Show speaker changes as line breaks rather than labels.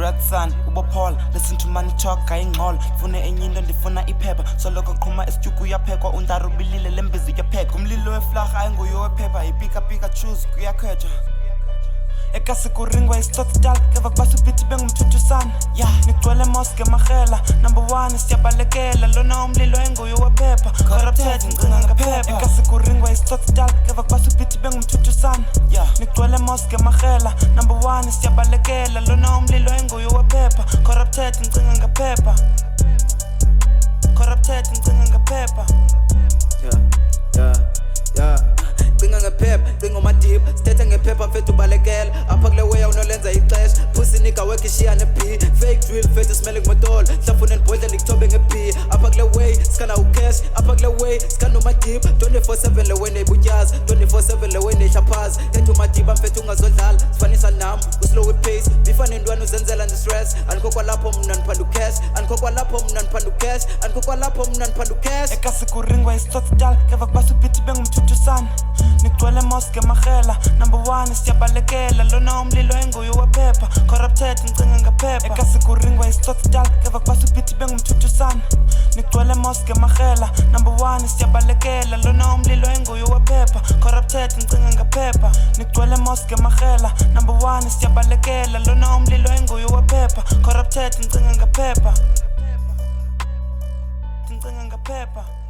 Red Sun, Ubo Paul, listen to money talk, ayingqolo Fune enye into ndifuna iphepha Soloko qhuma isityuku uyaphekwa undarubilile lembizi yaphekwa Umlilo weflarha ayinguyo wephepha Ipika choose kuyakhethwa Eka sikuringwa isitotidal Keva kubasa ubhithi bengumthuthu Yeah, nigcwele moske mahela Number 1 siyabalekela Lona umlilo enguyo wephepha Corrupted ncinga ngaphepha Eka sikuringwa isitotidal Keva kubasa ubhithi bengumthuthu Yeah, nigcwele moske mahela Number 1 siyabalekela Lona umlilo enguyo wephepha Corrupted ncinga ngaphepha Corrupted ncinga ngaphepha
Cinga ngephepha, cinga umadip Sithethe ngephepha mfethu ubalekela Apha kule way awunolenza ixesha Pussy nika work ishiya ne-B Fake drill mfethu smele ngumotolo Hlafune ndibhodle ndikuthobe nge-B Apha kule way sikana ucash Apha kule way sikana umadip 24/7 le way neyibutyaza 24/7 le way neyishaphaza Ethi umadiba mfethu ungazodlala Sifanisa nam uslow pace Bifane ntwana uzenzela ndi-stress Anikho kwalapho mna ndiphanda ucash Anikho kwalapho mna ndiphanda ucash Anikho kwalapho mna ndiphanda ucash
Eka sikuringwa isitotidal Keva kubasa ubhithi bengumthuthu Nigcwele moske mahela Number 1 siyabalekela Lona umlilo enguyo wephepha Corrupted ncinga ngaphepha Eka sikuringwa isitotidal Keva kubasa ubhithi bengumthuthu Nigcwele moske mahela Number 1 siyabalekela Lona umlilo enguyo wephepha Corrupted ncinga ngaphepha Nigcwele moske mahela Number 1 siyabalekela Lona umlilo enguyo wephepha Corrupted ncinga ngaphepha Ncinga ngaphepha